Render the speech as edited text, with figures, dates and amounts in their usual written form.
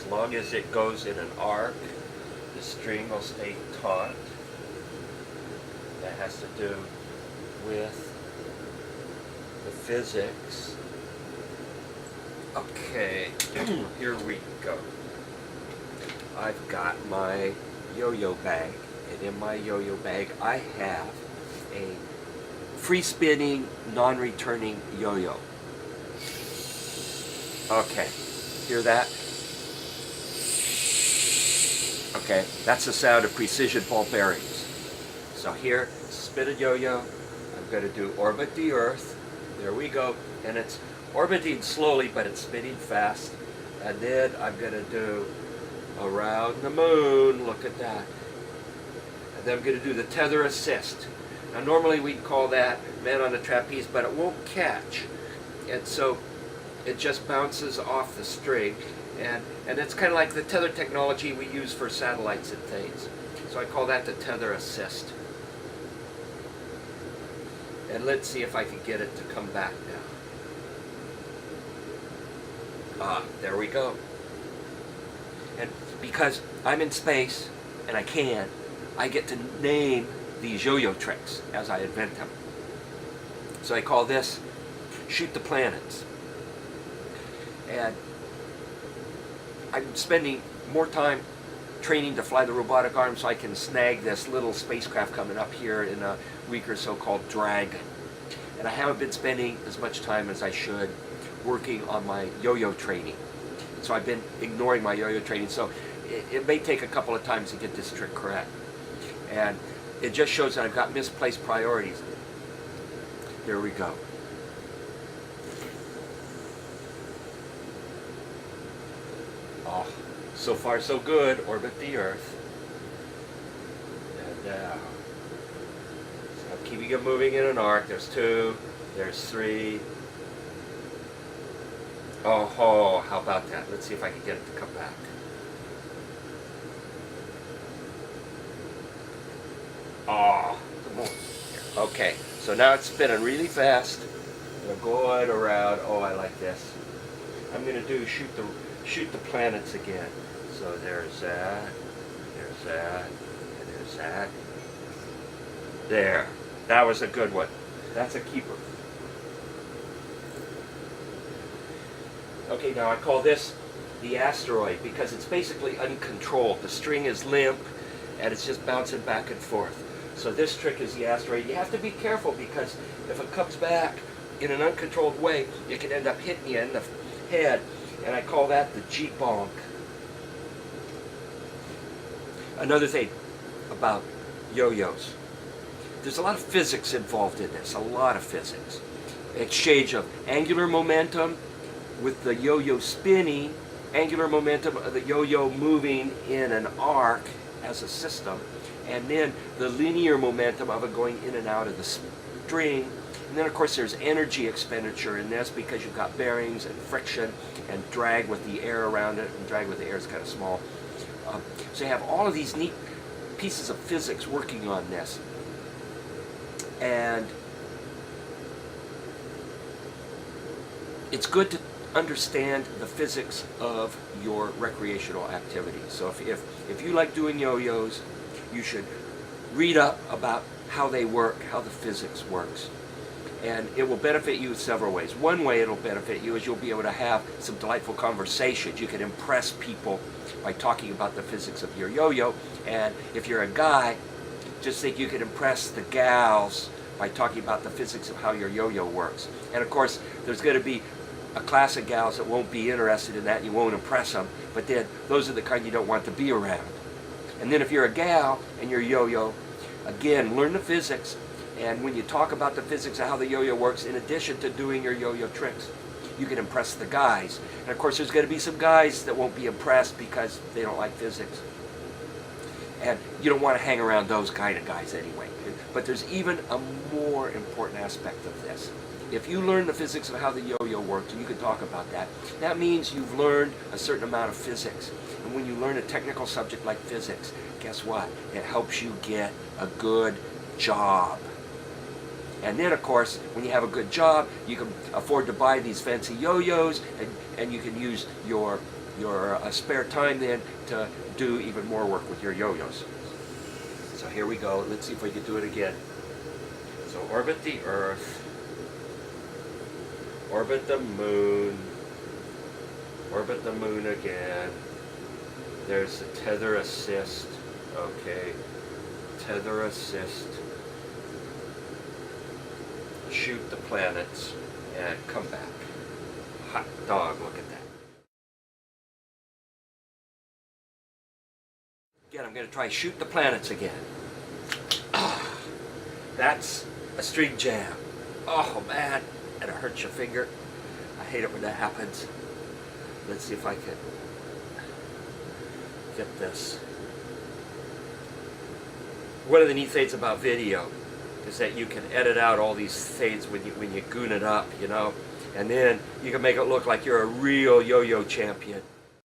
As long as it goes in an arc, the string will stay taut. That has to do with the physics. Okay, here we go. I've got my yo-yo bag, and in my yo-yo bag I have a free spinning, non-returning yo-yo. Okay, hear that? Okay, that's the sound of precision ball bearings. So here, spinning yo-yo, I'm going to do orbit the Earth. There we go, and it's orbiting slowly, but it's spinning fast. And then I'm going to do around the moon, look at that. And then I'm going to do the tether assist. Now normally we'd call that man on the trapeze, but it won't catch. And so it just bounces off the string. And it's kind of like the tether technology we use for satellites and things. So I call that the tether assist. And let's see if I can get it to come back now. Ah, there we go. And because I'm in space, and I get to name these yo-yo tricks as I invent them. So I call this Shoot the Planets. And I'm spending more time training to fly the robotic arm so I can snag this little spacecraft coming up here in a week or so called Dragon. And I haven't been spending as much time as I should working on my yo-yo training. So I've been ignoring my yo-yo training. So it may take a couple of times to get this trick correct. And it just shows that I've got misplaced priorities. There we go. Oh, so far so good. Orbit the Earth. And now, so I'm keeping it moving in an arc. There's 2, there's 3. Oh, how about that? Let's see if I can get it to come back. Oh, okay. So now it's spinning really fast. We're going around. Oh, I like this. I'm going to do shoot the planets again. So there's that, and there's that. There. That was a good one. That's a keeper. Okay, now I call this the asteroid because it's basically uncontrolled. The string is limp and it's just bouncing back and forth. So this trick is the asteroid. You have to be careful because if it comes back in an uncontrolled way, it can end up hitting you in the head. And I call that the G-bonk. Another thing about yo-yos. There's a lot of physics involved in this, a lot of physics. Exchange of angular momentum with the yo-yo spinning, angular momentum of the yo-yo moving in an arc as a system, and then the linear momentum of it going in and out of the string. And then of course there's energy expenditure in this because you've got bearings and friction and drag with the air around it, and drag with the air is kind of small. So you have all of these neat pieces of physics working on this. And it's good to understand the physics of your recreational activity. So if you like doing yo-yos, you should read up about how they work, how the physics works. And it will benefit you in several ways. One way it'll benefit you is you'll be able to have some delightful conversations. You can impress people by talking about the physics of your yo-yo. And if you're a guy, just think you could impress the gals by talking about the physics of how your yo-yo works. And of course, there's going to be a class of gals that won't be interested in that, and you won't impress them, but then those are the kind you don't want to be around. And then if you're a gal and you're yo-yo, again, learn the physics, and when you talk about the physics of how the yo-yo works, in addition to doing your yo-yo tricks, you can impress the guys. And of course there's going to be some guys that won't be impressed because they don't like physics. And you don't want to hang around those kind of guys anyway. But there's even a more important aspect of this. If you learn the physics of how the yo-yo works, and you can talk about that, that means you've learned a certain amount of physics. And when you learn a technical subject like physics, guess what? It helps you get a good job. And then, of course, when you have a good job, you can afford to buy these fancy yo-yos, and you can use your spare time then to do even more work with your yo-yos. So here we go. Let's see if we can do it again. So orbit the Earth, orbit the Moon, orbit the Moon again. There's the tether assist. Okay, tether assist. Shoot the planets and come back. Hot dog, look at that. Again, I'm going to try shoot the planets again. That's a string jam. Oh man, and it hurts your finger. I hate it when that happens. Let's see if I can get this. One of the neat things about video is that you can edit out all these fades when you goon it up, you know, and then you can make it look like you're a real yo-yo champion.